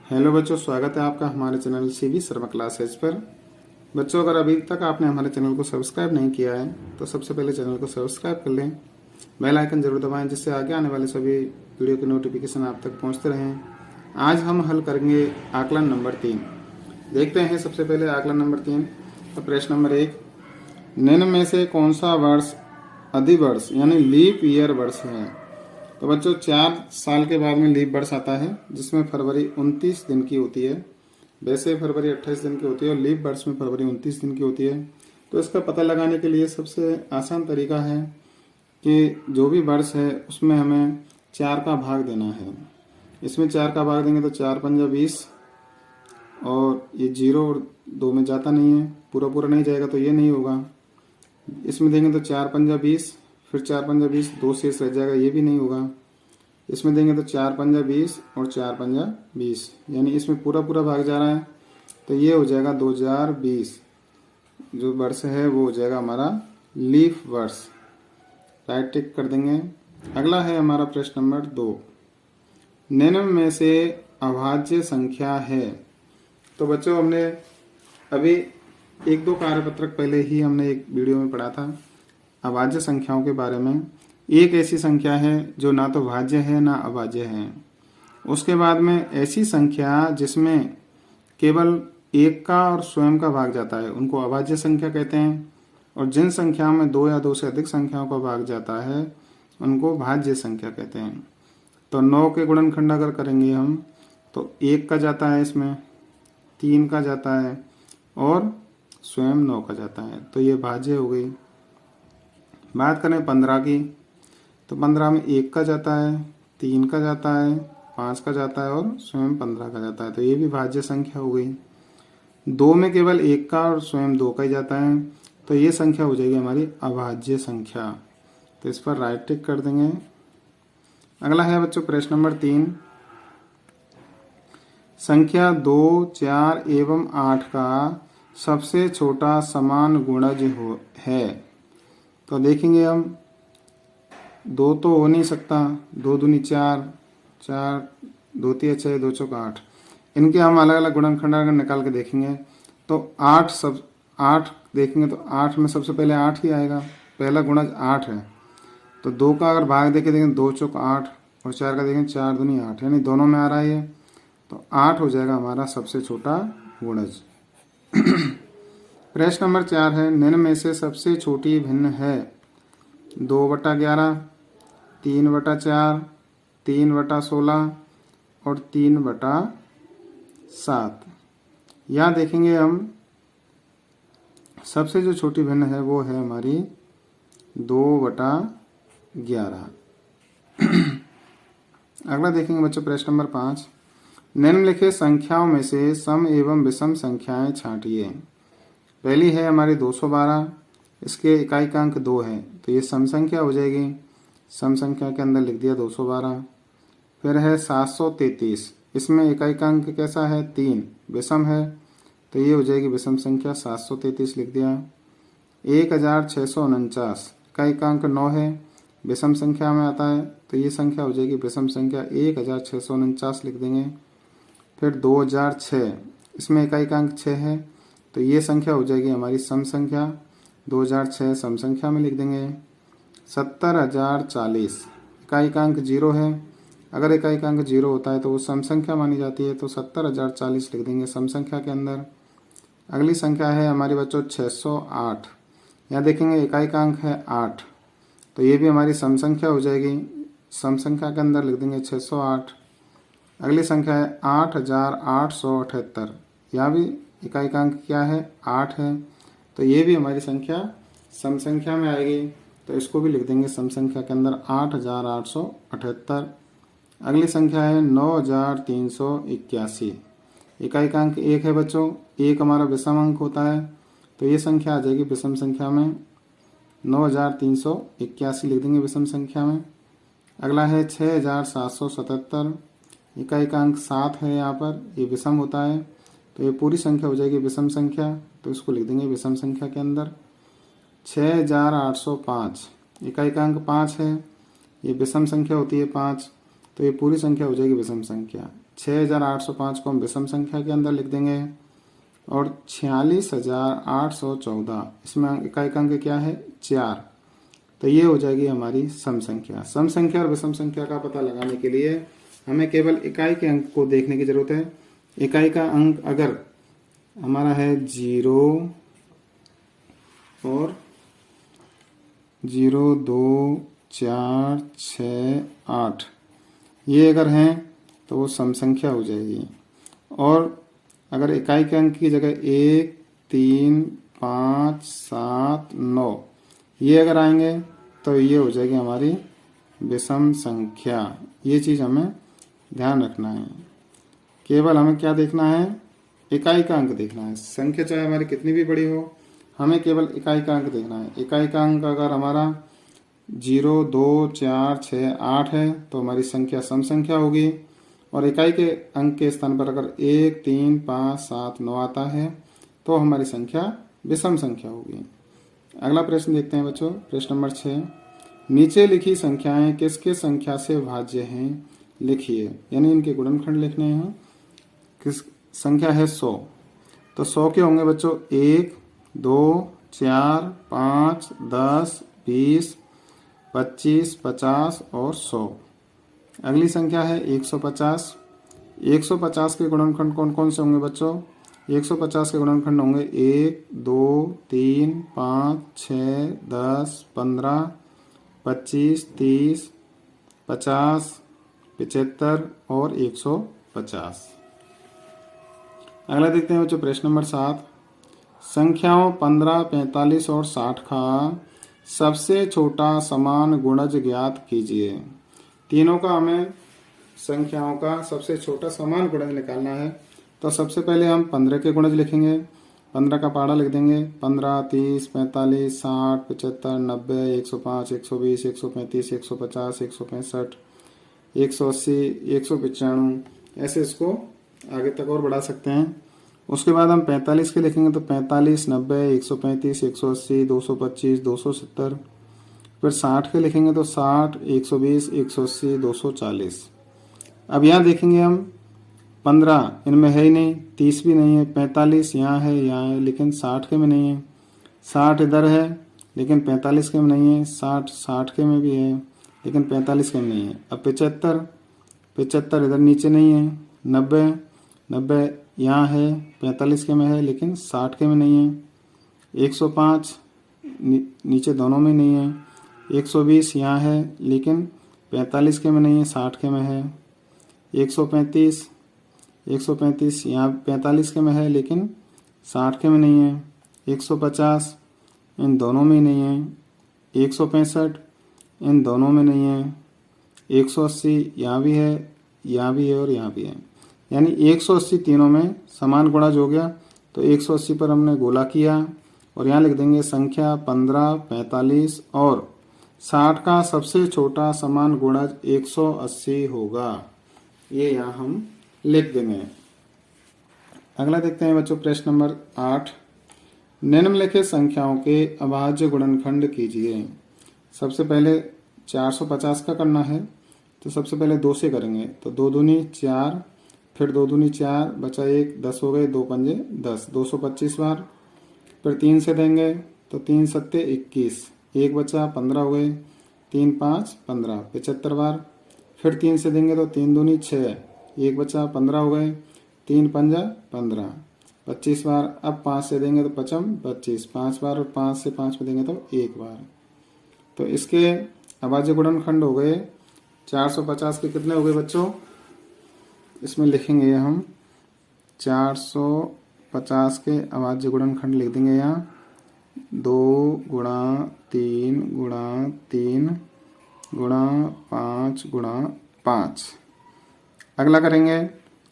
Hello बच्चों, स्वागत है आपका हमारे चैनल सीवी शर्मा क्लासेज पर। बच्चों, अगर अभी तक आपने हमारे चैनल को सब्सक्राइब नहीं किया है तो सबसे पहले चैनल को सब्सक्राइब कर लें, बेल आइकन जरूर दबाएं जिससे आगे आने वाले सभी वीडियो के नोटिफिकेशन आप तक पहुंचते रहें। आज हम हल करेंगे आकलन नंबर 3। देखते हैं सबसे पहले आकलन नंबर 3। तो प्रश्न नंबर 1, निम्न में से कौन सा वर्ष अधिवर्ष यानी लीप ईयर वर्ष है? तो बच्चों, 4 साल के बाद में लीप वर्ष आता है जिसमें फरवरी 29 दिन की होती है। वैसे फरवरी 28 दिन की होती है और लीप वर्ष में फरवरी 29 दिन की होती है। तो इसका पता लगाने के लिए सबसे आसान तरीका है कि जो भी वर्ष है उसमें हमें 4 का भाग देना है। इसमें 4 का भाग देंगे तो 4 पंजा 20, और ये 0 और 2 में जाता नहीं है, पूरा पूरा नहीं जाएगा तो ये नहीं होगा। इसमें देंगे तो 4 पंजा 20, फिर 4 पंजा 20, 2 शेष रह जाएगा, ये भी नहीं होगा। इसमें देंगे तो 4 पंजा 20 और 4 पंजा 20, यानी इसमें पूरा पूरा भाग जा रहा है तो ये हो जाएगा 2020। जो वर्ष है वो हो जाएगा हमारा लीफ वर्ष। राइट टिक कर देंगे। अगला है हमारा प्रश्न नंबर 2, निम्न में से अभाज्य संख्या है? तो बच्चों, हमने अभी 1-2 कार्यपत्रक पहले ही हमने एक वीडियो में पढ़ा था अभाज्य संख्याओं के बारे में। एक ऐसी संख्या है जो ना तो भाज्य है ना अभाज्य है। उसके बाद में ऐसी संख्या जिसमें केवल एक का और स्वयं का भाग जाता है उनको अभाज्य संख्या कहते हैं, और जिन संख्याओं में 2 या 2 से अधिक संख्याओं का भाग जाता है उनको भाज्य संख्या कहते हैं। तो 9 के गुणनखंड अगर करेंगे हम तो 1 का जाता है, इसमें 3 का जाता है और स्वयं 9 का जाता है, तो ये भाज्य हो गई। बात करें 15 की, तो 15 में 1 का जाता है, 3 का जाता है, 5 का जाता है और स्वयं 15 का जाता है, तो ये भी भाज्य संख्या हो गई। 2 में केवल 1 का और स्वयं 2 का ही जाता है, तो ये संख्या हो जाएगी हमारी अभाज्य संख्या। तो इस पर राइट टिक कर देंगे। अगला है बच्चों प्रश्न नंबर 3, संख्या 2, 4 एवं 8 का सबसे छोटा समान गुणज है। तो देखेंगे हम, 2 तो हो नहीं सकता, 2 दूनी 4, 4 2 तिया 6, 2 चौक 8। इनके हम अलग अलग गुणनखंड अगर निकाल के देखेंगे तो 8 देखेंगे तो 8 में सबसे पहले 8 ही आएगा, पहला गुणज 8 है। तो 2 का अगर भाग देके देखेंगे 2 चौक 8 और 4 का देखेंगे 4 दूनी 8, यानी दोनों में आ रहा है ये, तो 8 हो जाएगा हमारा सबसे छोटा गुणज। प्रश्न नंबर 4 है, निम्न में से सबसे छोटी भिन्न है? 2/11, 3/4, 3/16 और 3/7। यहाँ देखेंगे हम सबसे जो छोटी भिन्न है वो है हमारी 2/11। अगला देखेंगे बच्चों प्रश्न नंबर 5, निम्नलिखित संख्याओं में से सम एवं विषम संख्याएं छांटिए। पहली है हमारी 212, इसके इकाइकांक 2 है तो ये सम संख्या हो जाएगी। सम संख्या के अंदर लिख दिया 212। फिर है 733, इसमें इकाइकांक कैसा है? 3, विषम है तो ये हो जाएगी विषम संख्या, 733 लिख दिया। 1649, इकाइकांक 9 है, विषम संख्या में आता है तो ये संख्या हो जाएगी विषम संख्या, 1649 लिख देंगे। फिर 2006, इसमें इकाइकांक 6 है तो ये संख्या हो जाएगी हमारी सम संख्या, 2006 सम संख्या में लिख देंगे। 70,040, इकाइकांक 0 है, अगर इकाइकांक 0 होता है तो वो सम संख्या मानी जाती है, तो 70,040 लिख देंगे सम संख्या के अंदर। अगली संख्या है हमारी बच्चों 608, यहाँ देखेंगे इकाइकांक है 8 तो ये भी हमारी सम संख्या हो जाएगी, सम संख्या के अंदर लिख देंगे 608। अगली संख्या है 8,878, यहाँ भी इकाइकांक क्या है? 8 है तो ये भी हमारी संख्या सम संख्या में आएगी, तो इसको भी लिख देंगे सम संख्या के अंदर 8,878। अगली संख्या है 9,381, इकाइकांक 1 है बच्चों, 1 हमारा विषम अंक होता है तो ये संख्या आ जाएगी विषम संख्या में, 9,381 लिख देंगे विषम संख्या में। अगला है 6,777, इकाइकांक 7 है, यहाँ पर ये विषम होता है तो ये पूरी संख्या हो जाएगी विषम संख्या, तो इसको लिख देंगे विषम संख्या के अंदर। 6,805, इकाइकांक 5 है, ये विषम संख्या होती है 5 तो ये पूरी संख्या हो जाएगी विषम संख्या। 6805 को हम विषम संख्या के अंदर लिख देंगे और 46,814 इसमें इकाई का अंक क्या है 4, तो ये हो जाएगी हमारी सम संख्या। सम संख्या और विषम संख्या का पता लगाने के लिए हमें केवल इकाई के अंक को देखने की जरूरत है। इकाई का अंक अगर हमारा है 0 और 0, 2, 4, 6, 8 ये अगर हैं तो वो सम संख्या हो जाएगी। और अगर इकाई के अंक की जगह 1, 3, 5, 7, 9 ये अगर आएंगे तो ये हो जाएगी हमारी विषम संख्या। ये चीज़ हमें ध्यान रखना है। केवल हमें क्या देखना है, इकाई का अंक देखना है। संख्या चाहे हमारी कितनी भी बड़ी हो, हमें केवल इकाई का अंक देखना है। इकाई का अंक अगर हमारा 0, 2, 4, 6, 8 है तो हमारी संख्या सम संख्या होगी। और इकाई के अंक के स्थान पर अगर 1, 3, 5, 7, 9 आता है तो हमारी संख्या विषम संख्या होगी। अगला प्रश्न देखते हैं बच्चों, प्रश्न नंबर 6। नीचे लिखी संख्याएं किसके संख्या से भाज्य हैं लिखिए, यानी इनके गुणनखंड लिखने हैं। किस संख्या है 100, तो 100 के होंगे बच्चों 1, 2, 4, 5, 10, 20, 25, 50 और 100। अगली संख्या है 150। 150 के गुणनखंड कौन कौन से होंगे बच्चों, 150 के गुणनखंड होंगे 1, 2, 3, 5, 6, 10, 15, 25, 30, 50, 75 और 150। अगला देखते हैं बच्चों प्रश्न नंबर 7। संख्याओं 15, 45 और 60 का सबसे छोटा समान गुणज ज्ञात कीजिए। तीनों का हमें संख्याओं का सबसे छोटा समान गुणज निकालना है। तो सबसे पहले हम 15 के गुणज लिखेंगे। 15 का पहाड़ा लिख देंगे। 15, 30, 45, 60, 75, 90, 105, 120, 135, 150, 165, 180, 195 ऐसे इसको आगे तक और बढ़ा सकते हैं। उसके बाद हम 45 के लिखेंगे तो 45, 90, 135, 180, 225, 270। फिर 60 के लिखेंगे तो 60, 120, 180, 240। अब यहाँ देखेंगे हम 15 इनमें है ही नहीं, 30 भी नहीं है, 45 यहाँ है, लेकिन 60 के में नहीं है। 60 इधर है लेकिन 45 के में नहीं है। 60 के में भी है लेकिन 45 के में नहीं है। अब 75 इधर नीचे नहीं है। 90 यहाँ है, 45 के में है लेकिन 60 के में नहीं है। 105 नीचे दोनों में नहीं है। 120 यहाँ है लेकिन 45 के में नहीं है, 60 के में है। 135 यहाँ 45 के में है लेकिन 60 के में नहीं है। 150 इन दोनों में नहीं है। 165 इन दोनों में नहीं है। 180 यहाँ भी है और यहाँ भी है, यानी 180 तीनों में समान गुणज हो गया। तो 180 पर हमने गोला किया और यहाँ लिख देंगे संख्या 15, 45 और 60 का सबसे छोटा समान गुणज 180 होगा। ये यहाँ हम लिख देंगे। अगला देखते हैं बच्चों प्रश्न नंबर 8। निम्नलिखित संख्याओं के अभाज्य गुणनखंड कीजिए। सबसे पहले 450 का करना है तो सबसे पहले 2 से करेंगे तो 2 दूनी 4, फिर 2 दूनी 4 बचा 1, 10 हो गए, 2 पंजे 10, 225 बार। फिर 3 से देंगे तो 3 सत्ते 21, 1 बचा 15 हो गए, 3 5 15, 75 बार। फिर 3 से देंगे तो 3 दूनी 6, 1 बचा 15 हो गए, 3 पंजा 15, 25 बार। अब 5 से देंगे तो 5 25, 5 बार और 5 से 5 में देंगे तो 1 बार। तो इसके अभाज्य गुणनखंड हो गए 450 के कितने हो गए बच्चों, इसमें लिखेंगे हम 450 के अभाज्य गुणनखंड लिख देंगे यहाँ 2 गुणा 3 गुणा 3 गुणा 5 गुणा 5। अगला करेंगे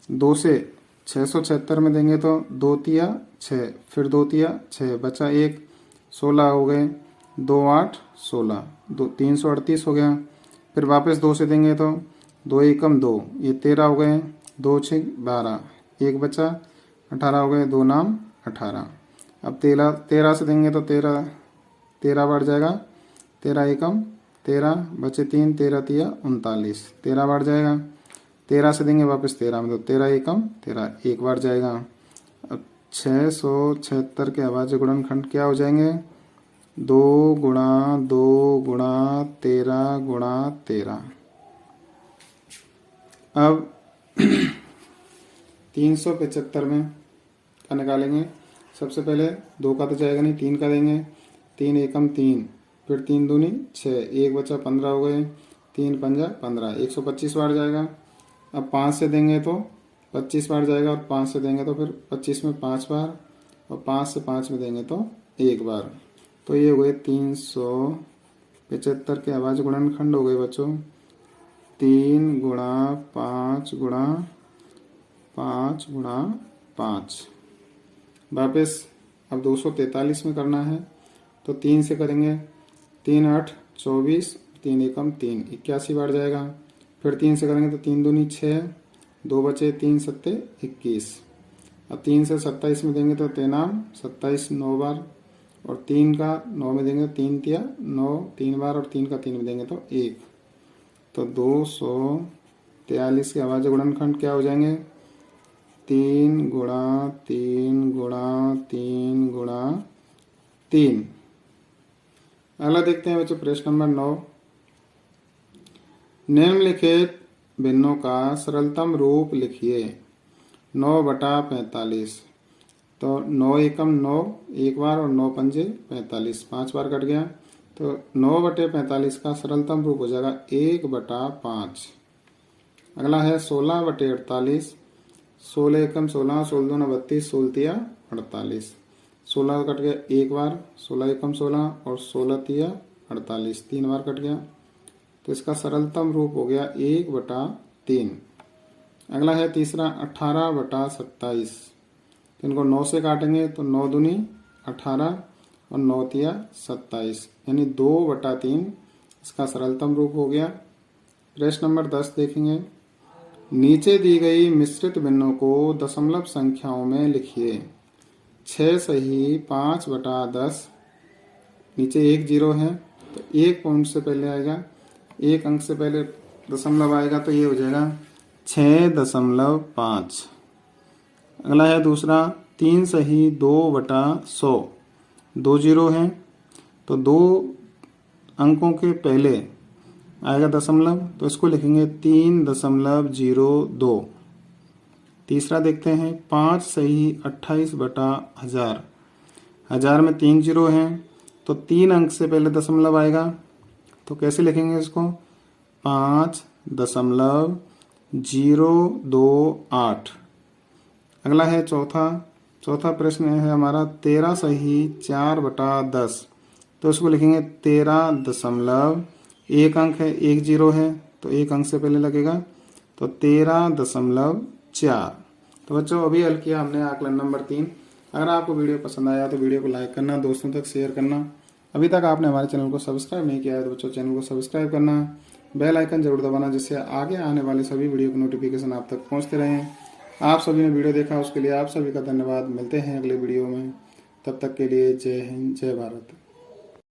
2 से 676 में देंगे तो 2 तिया 6, फिर 2 तिया 6 बचा 1, 16 हो गए, 2 8 16, 338 हो गया। फिर वापस 2 से देंगे तो 2 एकम 2, ये 13 हो गए, 2 6 12, 1 बचा 18 हो गए, 2 नाम 18। अब 13 से देंगे तो 13 बढ़ जाएगा, 13 एकम 13 बचे 3, 13 तिया 39, 13 बार जाएगा। 13 से देंगे वापस 13 में, तो 13 एकम 13, एक बार जाएगा। अब 676 के अभाज्य गुणनखंड क्या हो जाएंगे? 2 गुणा 2 गुणा 13 गुणा 13। अब 375 में क्या निकालेंगे? सबसे पहले 2 का तो जाएगा नहीं, 3 का देंगे। 3 एकम 3, फिर 3 दूनी 6, एक बचा 15 हो गए। 3 पंजा 15, 125 बार जाएगा। अब 5 से देंगे तो 25 बार जाएगा, और 5 से देंगे तो फिर 25 में 5 बार, और 5 से 5 में देंगे तो 1 बार। तो ये हो गए 375 के अभाज्य गुणनखंड हो गए बच्चों 3 गुणा 5 गुणा 5 गुणा 5। वापस अब 243 में करना है, तो 3 से करेंगे। 3 8 24, 3 एकम 3, 81 बार जाएगा। फिर 3 से करेंगे तो 3 दूनी 6, 2 बचे 3 सत्ते 21। अब 3 से 27 में देंगे तो 13 27 9 बार, और 3 का 9 में देंगे 3 तिया 9 3 बार, और 3 का 3 में देंगे तो 1। तो 243 के अभाज्य गुणनखंड क्या हो जाएंगे? 3 गुणा 3 गुणा 3 गुणा 3। अगला देखते हैं बच्चों प्रश्न नंबर 9। निम्नलिखित भिन्नों का सरलतम रूप लिखिए। 9/45, तो 9 एकम 9 एक बार, और 9 पंजे 45, 5 बार कट गया। तो 9/45 का सरलतम रूप हो जाएगा 1/5। अगला है 16/48, 16 एकम 16, 16 दूना 32, 16 तिया 48, 16 कट गया एक बार, 16 एकम 16, और 16 तिया 48, 3 बार कट गया। तो इसका सरलतम रूप हो गया 1/3। अगला है तीसरा 18/27, तो इनको 9 से काटेंगे तो 9 दूनी 18, और 9 तिया 27, यानी 2/3 इसका सरलतम रूप हो गया। प्रश्न नंबर 10 देखेंगे। नीचे दी गई मिश्रित भिन्नों को दशमलव संख्याओं में लिखिए। 6 सही 5/10, नीचे 1 0 है, तो 1 पॉइंट से पहले आएगा, 1 अंक से पहले दशमलव आएगा, तो ये हो जाएगा 6.5। अगला है दूसरा 3 सही 2/100, 2 0 है, तो 2 अंकों के पहले आएगा दशमलव, तो इसको लिखेंगे 3.02। तीसरा देखते हैं 5 सही 28/1000, 1000 में 3 0 हैं, तो 3 अंक से पहले दशमलव आएगा, तो कैसे लिखेंगे इसको? 5.028। अगला है चौथा प्रश्न है हमारा 13 सही 4/10, तो इसको लिखेंगे 13 एक अंक है 1 0 है, तो 1 अंक से पहले लगेगा, तो 13.4। तो बच्चों अभी हल किया हमने आकलन नंबर 3। अगर आपको वीडियो पसंद आया तो वीडियो को लाइक करना, दोस्तों तक शेयर करना। अभी तक आपने हमारे चैनल को सब्सक्राइब नहीं किया है तो बच्चों चैनल को सब्सक्राइब करना, बेल आइकन जरूर दबाना, जिससे आगे आने वाले सभी वीडियो के नोटिफिकेशन आप तक पहुंचते रहें। आप सभी ने वीडियो देखा उसके लिए आप सभी का धन्यवाद। मिलते हैं अगले वीडियो में, तब तक के लिए जय हिंद जय भारत।